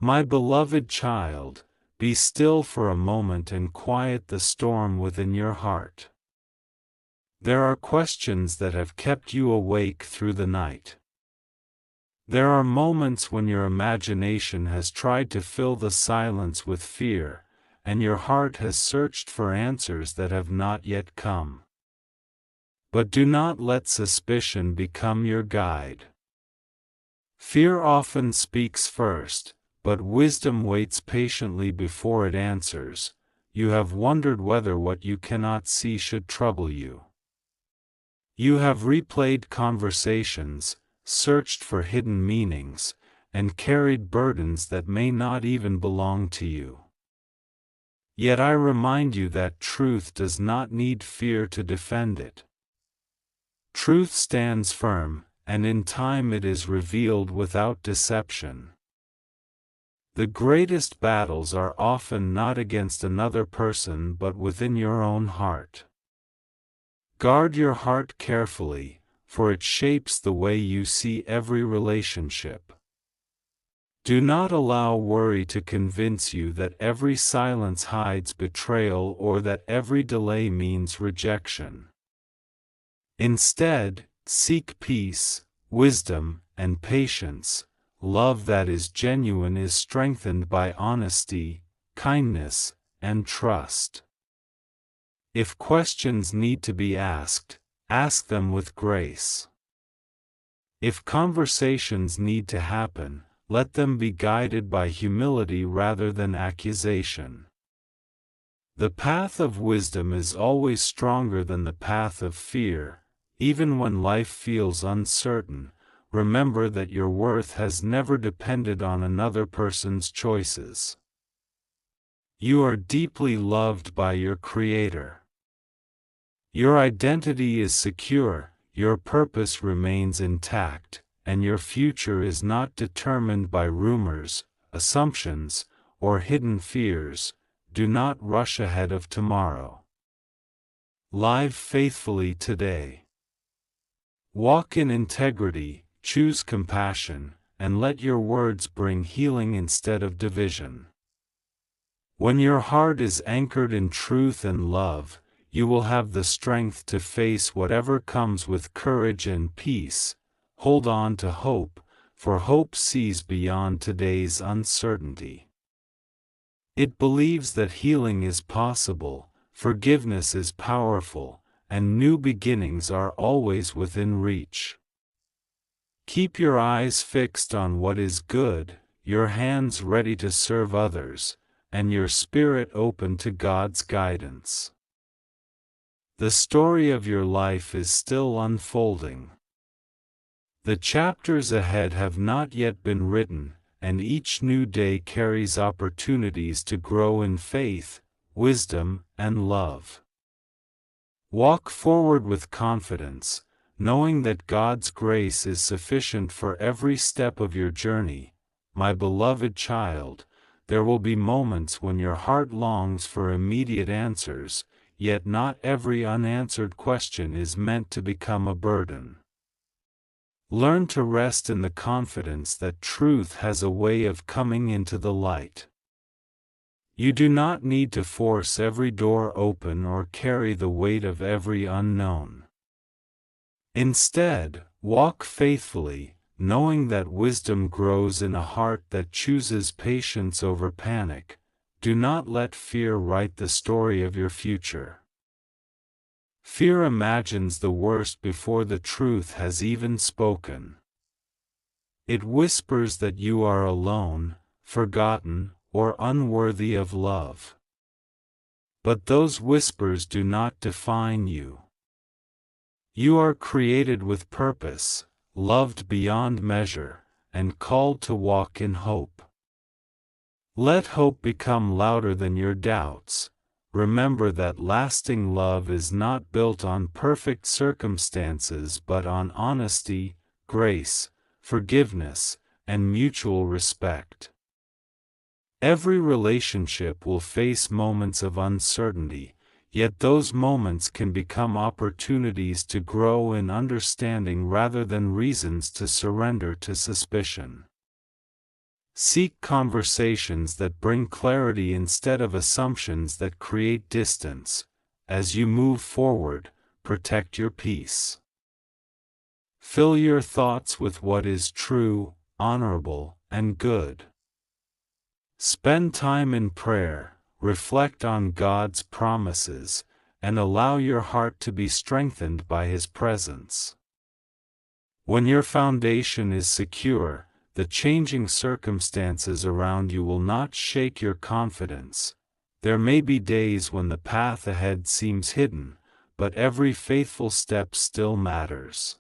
My beloved child, be still for a moment and quiet the storm within your heart. There are questions that have kept you awake through the night. There are moments when your imagination has tried to fill the silence with fear, and your heart has searched for answers that have not yet come. But do not let suspicion become your guide. Fear often speaks first, but wisdom waits patiently before it answers. You have wondered whether what you cannot see should trouble you. You have replayed conversations, searched for hidden meanings, and carried burdens that may not even belong to you. Yet I remind you that truth does not need fear to defend it. Truth stands firm, and in time it is revealed without deception. The greatest battles are often not against another person but within your own heart. Guard your heart carefully, for it shapes the way you see every relationship. Do not allow worry to convince you that every silence hides betrayal or that every delay means rejection. Instead, seek peace, wisdom, and patience. Love that is genuine is strengthened by honesty, kindness, and trust. If questions need to be asked, ask them with grace. If conversations need to happen, let them be guided by humility rather than accusation. The path of wisdom is always stronger than the path of fear. Even when life feels uncertain, remember that your worth has never depended on another person's choices. You are deeply loved by your Creator. Your identity is secure, your purpose remains intact, and your future is not determined by rumors, assumptions, or hidden fears. Do not rush ahead of tomorrow. Live faithfully today. Walk in integrity, choose compassion, and let your words bring healing instead of division. When your heart is anchored in truth and love, you will have the strength to face whatever comes with courage and peace. Hold on to hope, for hope sees beyond today's uncertainty. It believes that healing is possible, forgiveness is powerful, and new beginnings are always within reach. Keep your eyes fixed on what is good, your hands ready to serve others, and your spirit open to God's guidance. The story of your life is still unfolding. The chapters ahead have not yet been written, and each new day carries opportunities to grow in faith, wisdom, and love. Walk forward with confidence, knowing that God's grace is sufficient for every step of your journey. My beloved child, there will be moments when your heart longs for immediate answers, yet not every unanswered question is meant to become a burden. Learn to rest in the confidence that truth has a way of coming into the light. You do not need to force every door open or carry the weight of every unknown. Instead, walk faithfully, knowing that wisdom grows in a heart that chooses patience over panic. Do not let fear write the story of your future. Fear imagines the worst before the truth has even spoken. It whispers that you are alone, forgotten, or unworthy of love. But those whispers do not define you. You are created with purpose, loved beyond measure, and called to walk in hope. Let hope become louder than your doubts. Remember that lasting love is not built on perfect circumstances but on honesty, grace, forgiveness, and mutual respect. Every relationship will face moments of uncertainty, yet those moments can become opportunities to grow in understanding rather than reasons to surrender to suspicion. Seek conversations that bring clarity instead of assumptions that create distance. As you move forward, protect your peace. Fill your thoughts with what is true, honorable, and good. Spend time in prayer, reflect on God's promises, and allow your heart to be strengthened by His presence. When your foundation is secure, the changing circumstances around you will not shake your confidence. There may be days when the path ahead seems hidden, but every faithful step still matters.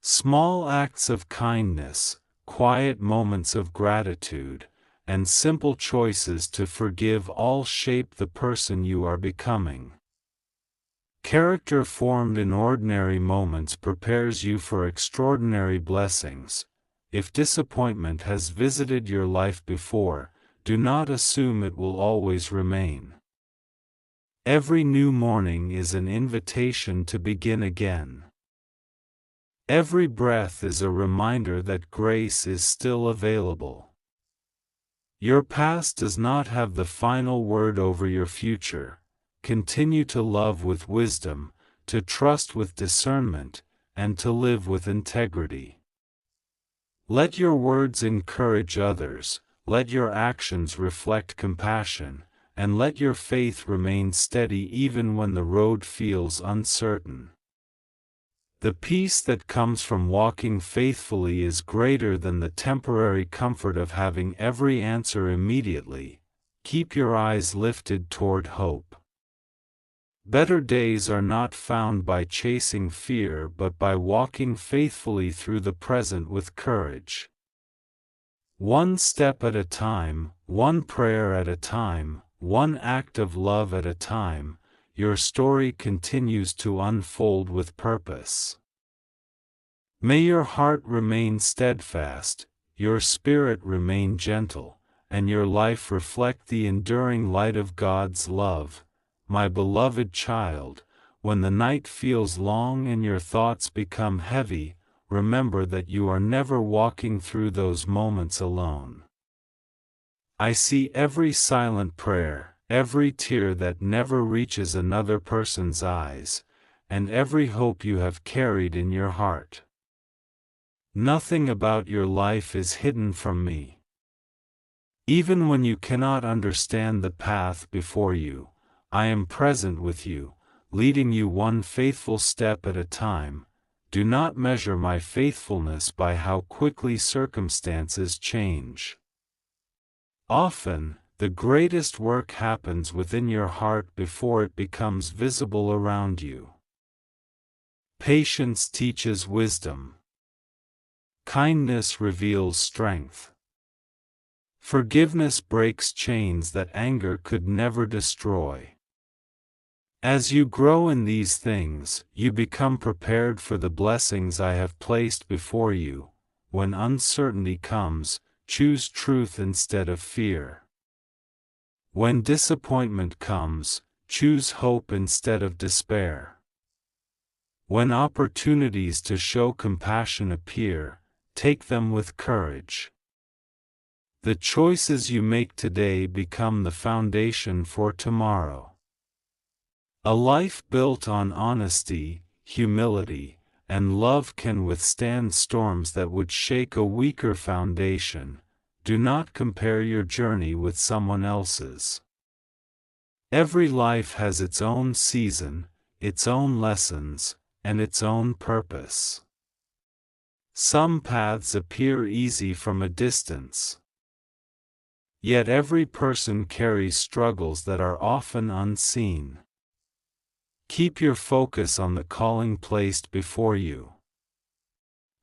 Small acts of kindness, quiet moments of gratitude, and simple choices to forgive all shape the person you are becoming. Character formed in ordinary moments prepares you for extraordinary blessings. If disappointment has visited your life before, do not assume it will always remain. Every new morning is an invitation to begin again. Every breath is a reminder that grace is still available. Your past does not have the final word over your future. Continue to love with wisdom, to trust with discernment, and to live with integrity. Let your words encourage others, let your actions reflect compassion, and let your faith remain steady even when the road feels uncertain. The peace that comes from walking faithfully is greater than the temporary comfort of having every answer immediately. Keep your eyes lifted toward hope. Better days are not found by chasing fear but by walking faithfully through the present with courage. One step at a time, one prayer at a time, one act of love at a time, your story continues to unfold with purpose. May your heart remain steadfast, your spirit remain gentle, and your life reflect the enduring light of God's love. My beloved child, when the night feels long and your thoughts become heavy, remember that you are never walking through those moments alone. I see every silent prayer, every tear that never reaches another person's eyes, and every hope you have carried in your heart. Nothing about your life is hidden from me. Even when you cannot understand the path before you, I am present with you, leading you one faithful step at a time. Do not measure my faithfulness by how quickly circumstances change. Often, the greatest work happens within your heart before it becomes visible around you. Patience teaches wisdom. Kindness reveals strength. Forgiveness breaks chains that anger could never destroy. As you grow in these things, you become prepared for the blessings I have placed before you. When uncertainty comes, choose truth instead of fear. When disappointment comes, choose hope instead of despair. When opportunities to show compassion appear, take them with courage. The choices you make today become the foundation for tomorrow. A life built on honesty, humility, and love can withstand storms that would shake a weaker foundation. Do not compare your journey with someone else's. Every life has its own season, its own lessons, and its own purpose. Some paths appear easy from a distance. Yet every person carries struggles that are often unseen. Keep your focus on the calling placed before you.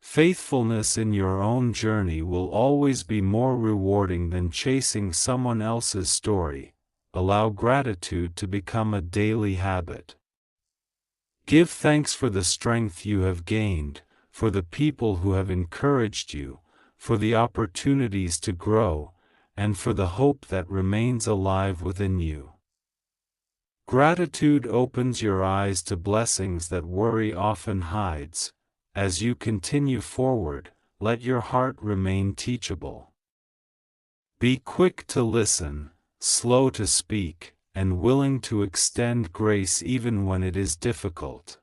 Faithfulness in your own journey will always be more rewarding than chasing someone else's story. Allow gratitude to become a daily habit. Give thanks for the strength you have gained, for the people who have encouraged you, for the opportunities to grow, and for the hope that remains alive within you. Gratitude opens your eyes to blessings that worry often hides. As you continue forward, let your heart remain teachable. Be quick to listen, slow to speak, and willing to extend grace even when it is difficult.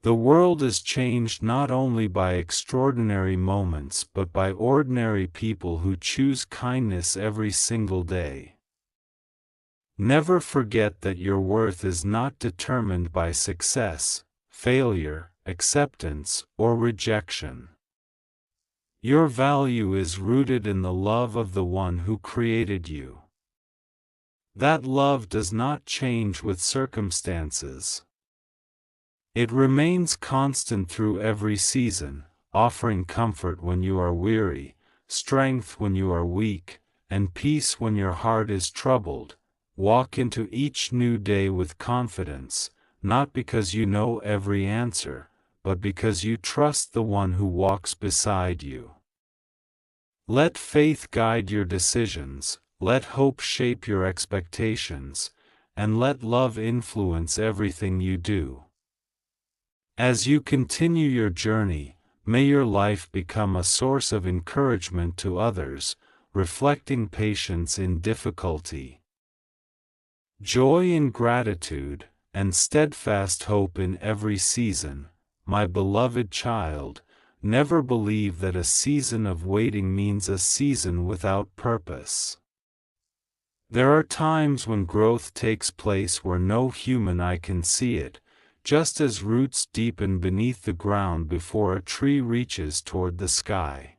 The world is changed not only by extraordinary moments but by ordinary people who choose kindness every single day. Never forget that your worth is not determined by success, failure, acceptance, or rejection. Your value is rooted in the love of the one who created you. That love does not change with circumstances. It remains constant through every season, offering comfort when you are weary, strength when you are weak, and peace when your heart is troubled. Walk into each new day with confidence, not because you know every answer, but because you trust the one who walks beside you. Let faith guide your decisions, let hope shape your expectations, and let love influence everything you do. As you continue your journey, may your life become a source of encouragement to others, reflecting patience in difficulty, joy in gratitude, and steadfast hope in every season. My beloved child, never believe that a season of waiting means a season without purpose. There are times when growth takes place where no human eye can see it, just as roots deepen beneath the ground before a tree reaches toward the sky.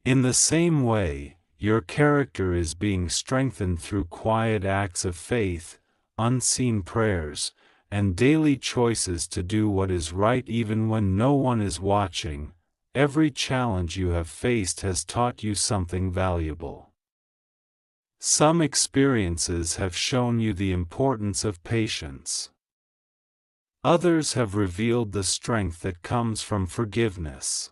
In the same way, your character is being strengthened through quiet acts of faith, unseen prayers, and daily choices to do what is right even when no one is watching. Every challenge you have faced has taught you something valuable. Some experiences have shown you the importance of patience. Others have revealed the strength that comes from forgiveness.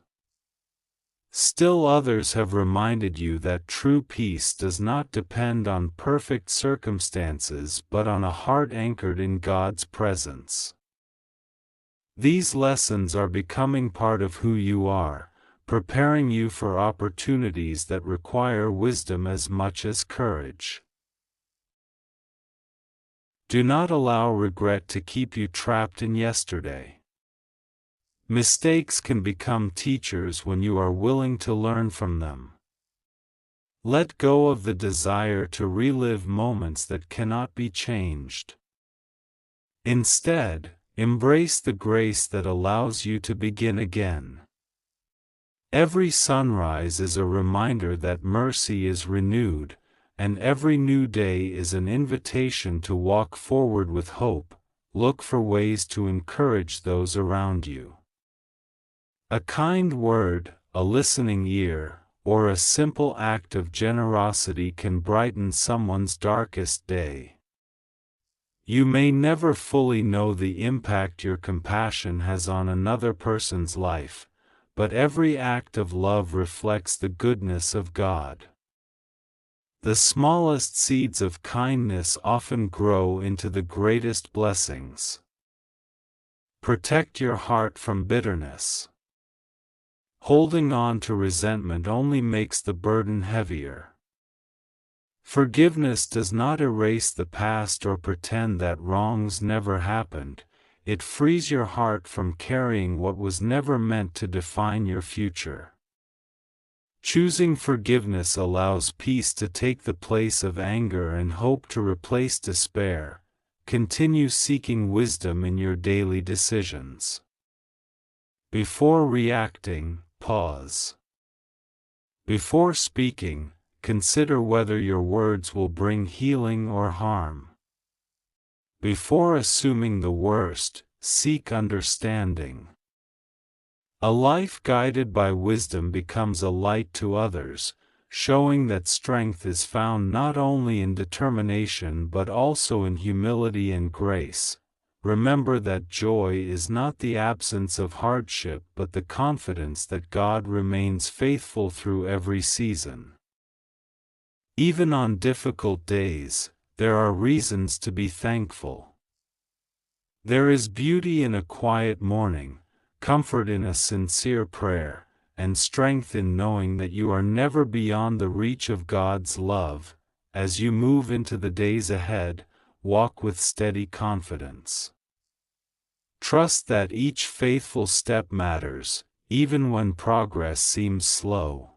Still others have reminded you that true peace does not depend on perfect circumstances but on a heart anchored in God's presence. These lessons are becoming part of who you are, preparing you for opportunities that require wisdom as much as courage. Do not allow regret to keep you trapped in yesterday. Mistakes can become teachers when you are willing to learn from them. Let go of the desire to relive moments that cannot be changed. Instead, embrace the grace that allows you to begin again. Every sunrise is a reminder that mercy is renewed, and every new day is an invitation to walk forward with hope. Look for ways to encourage those around you. A kind word, a listening ear, or a simple act of generosity can brighten someone's darkest day. You may never fully know the impact your compassion has on another person's life, but every act of love reflects the goodness of God. The smallest seeds of kindness often grow into the greatest blessings. Protect your heart from bitterness. Holding on to resentment only makes the burden heavier. Forgiveness does not erase the past or pretend that wrongs never happened. It frees your heart from carrying what was never meant to define your future. Choosing forgiveness allows peace to take the place of anger and hope to replace despair. Continue seeking wisdom in your daily decisions. Before reacting, pause. Before speaking, consider whether your words will bring healing or harm. Before assuming the worst, seek understanding. A life guided by wisdom becomes a light to others, showing that strength is found not only in determination but also in humility and grace. Remember that joy is not the absence of hardship but the confidence that God remains faithful through every season. Even on difficult days, there are reasons to be thankful. There is beauty in a quiet morning, comfort in a sincere prayer, and strength in knowing that you are never beyond the reach of God's love. As you move into the days ahead, walk with steady confidence. Trust that each faithful step matters, even when progress seems slow.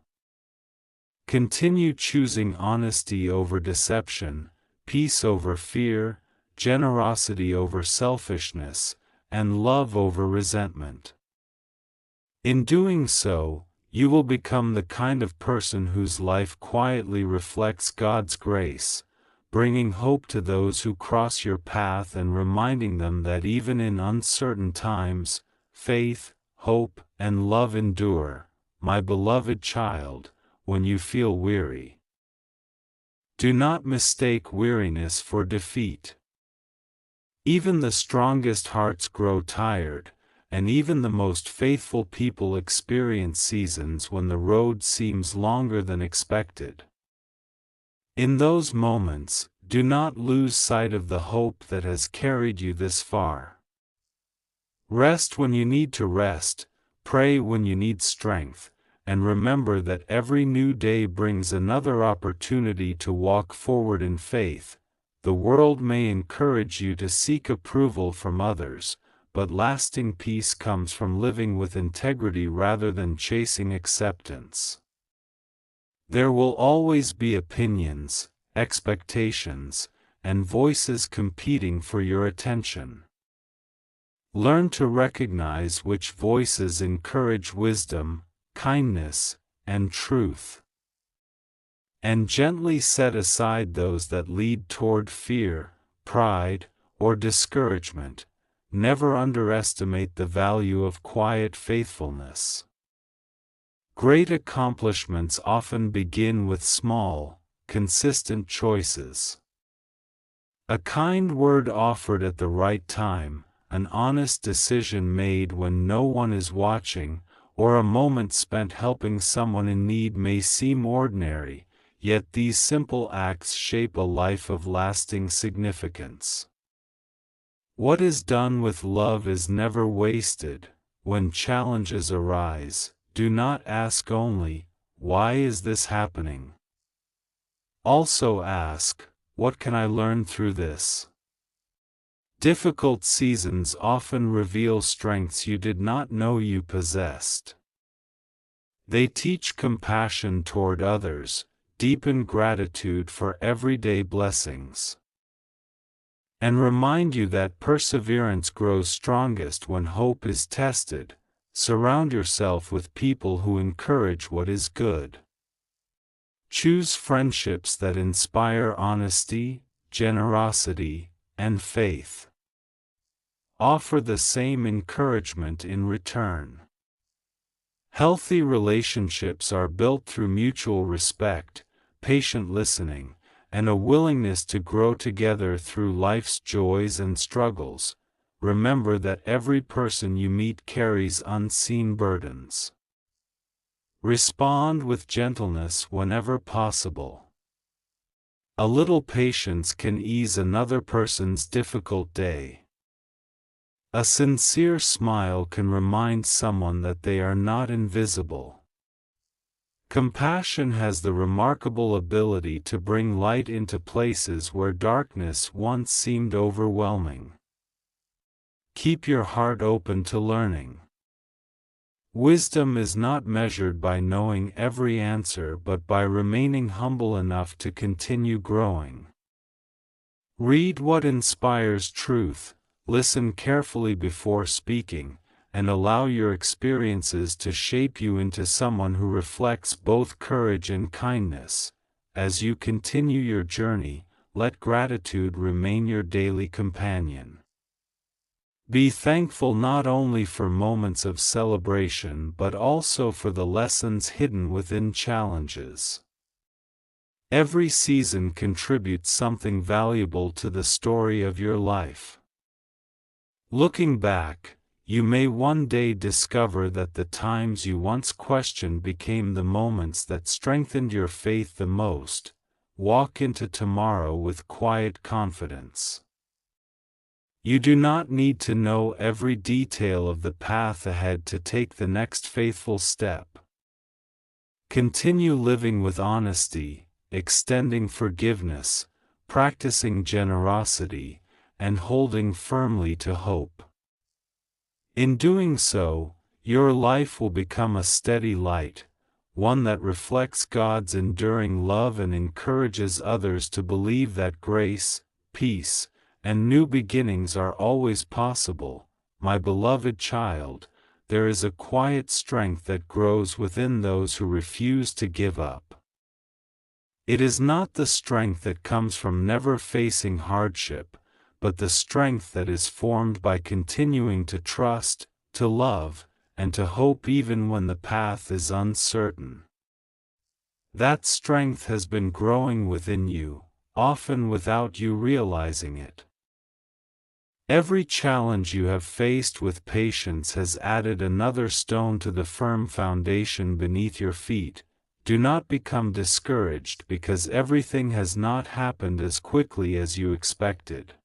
Continue choosing honesty over deception, peace over fear, generosity over selfishness, and love over resentment. In doing so, you will become the kind of person whose life quietly reflects God's grace, bringing hope to those who cross your path and reminding them that even in uncertain times, faith, hope, and love endure. My beloved child, when you feel weary, do not mistake weariness for defeat. Even the strongest hearts grow tired, and even the most faithful people experience seasons when the road seems longer than expected. In those moments, do not lose sight of the hope that has carried you this far. Rest when you need to rest, pray when you need strength, and remember that every new day brings another opportunity to walk forward in faith. The world may encourage you to seek approval from others, but lasting peace comes from living with integrity rather than chasing acceptance. There will always be opinions, expectations, and voices competing for your attention. Learn to recognize which voices encourage wisdom, kindness, and truth, and gently set aside those that lead toward fear, pride, or discouragement. Never underestimate the value of quiet faithfulness. Great accomplishments often begin with small, consistent choices. A kind word offered at the right time, an honest decision made when no one is watching, or a moment spent helping someone in need may seem ordinary, yet these simple acts shape a life of lasting significance. What is done with love is never wasted. When challenges arise, do not ask only, "Why is this happening?" Also ask, "What can I learn through this?" Difficult seasons often reveal strengths you did not know you possessed. They teach compassion toward others, deepen gratitude for everyday blessings, and remind you that perseverance grows strongest when hope is tested. Surround yourself with people who encourage what is good. Choose friendships that inspire honesty, generosity, and faith. Offer the same encouragement in return. Healthy relationships are built through mutual respect, patient listening, and a willingness to grow together through life's joys and struggles. Remember that every person you meet carries unseen burdens. Respond with gentleness whenever possible. A little patience can ease another person's difficult day. A sincere smile can remind someone that they are not invisible. Compassion has the remarkable ability to bring light into places where darkness once seemed overwhelming. Keep your heart open to learning. Wisdom is not measured by knowing every answer but by remaining humble enough to continue growing. Read what inspires truth, listen carefully before speaking, and allow your experiences to shape you into someone who reflects both courage and kindness. As you continue your journey, let gratitude remain your daily companion. Be thankful not only for moments of celebration but also for the lessons hidden within challenges. Every season contributes something valuable to the story of your life. Looking back, you may one day discover that the times you once questioned became the moments that strengthened your faith the most. Walk into tomorrow with quiet confidence. You do not need to know every detail of the path ahead to take the next faithful step. Continue living with honesty, extending forgiveness, practicing generosity, and holding firmly to hope. In doing so, your life will become a steady light, one that reflects God's enduring love and encourages others to believe that grace, peace, and new beginnings are always possible. My beloved child, there is a quiet strength that grows within those who refuse to give up. It is not the strength that comes from never facing hardship, but the strength that is formed by continuing to trust, to love, and to hope even when the path is uncertain. That strength has been growing within you, often without you realizing it. Every challenge you have faced with patience has added another stone to the firm foundation beneath your feet. Do not become discouraged because everything has not happened as quickly as you expected.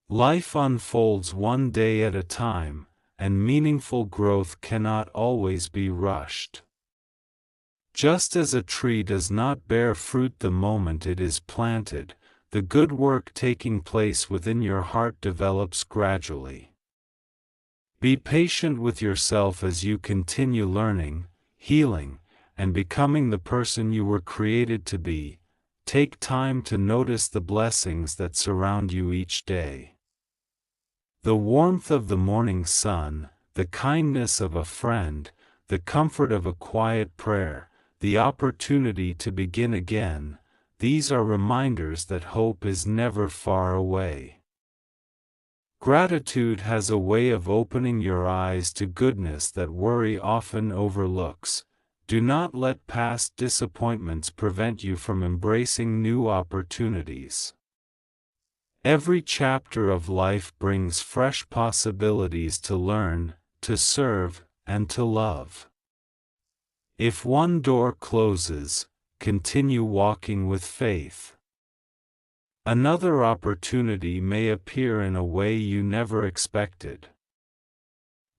Life unfolds one day at a time, and meaningful growth cannot always be rushed. Just as a tree does not bear fruit the moment it is planted, the good work taking place within your heart develops gradually. Be patient with yourself as you continue learning, healing, and becoming the person you were created to be. Take time to notice the blessings that surround you each day. The warmth of the morning sun, the kindness of a friend, the comfort of a quiet prayer, the opportunity to begin again, these are reminders that hope is never far away. Gratitude has a way of opening your eyes to goodness that worry often overlooks. Do not let past disappointments prevent you from embracing new opportunities. Every chapter of life brings fresh possibilities to learn, to serve, and to love. If one door closes, continue walking with faith. Another opportunity may appear in a way you never expected.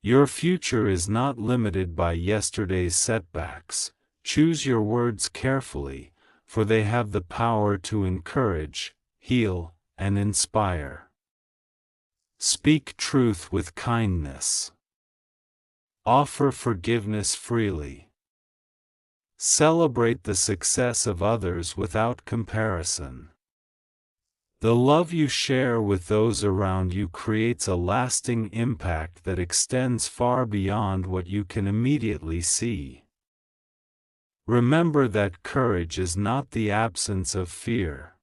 Your future is not limited by yesterday's setbacks. Choose your words carefully, for they have the power to encourage, heal, and inspire. Speak truth with kindness. Offer forgiveness freely. Celebrate the success of others without comparison. The love you share with those around you creates a lasting impact that extends far beyond what you can immediately see. Remember that courage is not the absence of fear.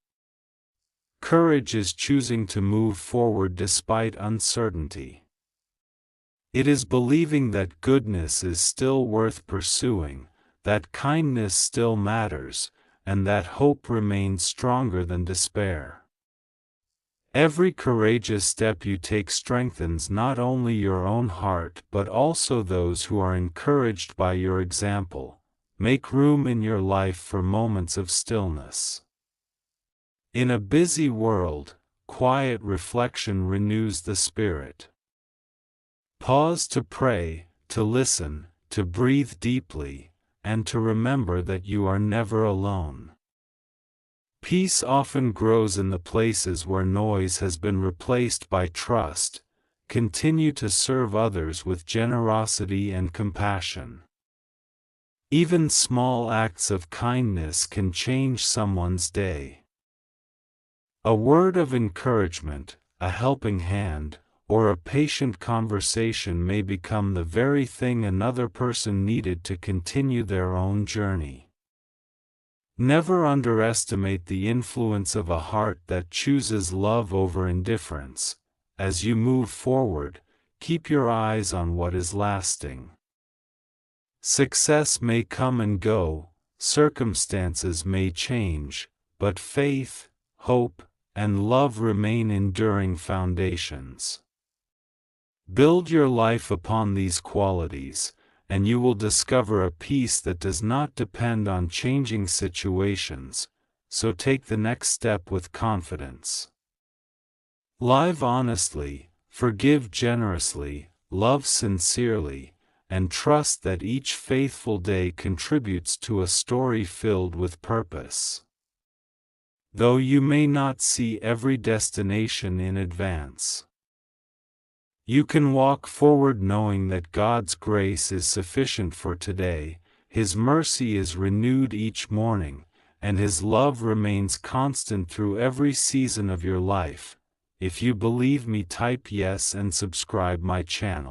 Courage is choosing to move forward despite uncertainty. It is believing that goodness is still worth pursuing, that kindness still matters, and that hope remains stronger than despair. Every courageous step you take strengthens not only your own heart but also those who are encouraged by your example. Make room in your life for moments of stillness. In a busy world, quiet reflection renews the spirit. Pause to pray, to listen, to breathe deeply, and to remember that you are never alone. Peace often grows in the places where noise has been replaced by trust. Continue to serve others with generosity and compassion. Even small acts of kindness can change someone's day. A word of encouragement, a helping hand, or a patient conversation may become the very thing another person needed to continue their own journey. Never underestimate the influence of a heart that chooses love over indifference. As you move forward, keep your eyes on what is lasting. Success may come and go, circumstances may change, but faith, hope, and love remain enduring foundations. Build your life upon these qualities, and you will discover a peace that does not depend on changing situations, so take the next step with confidence. Live honestly, forgive generously, love sincerely, and trust that each faithful day contributes to a story filled with purpose. Though you may not see every destination in advance, you can walk forward knowing that God's grace is sufficient for today, His mercy is renewed each morning, and His love remains constant through every season of your life. If you believe me, type yes and subscribe my channel.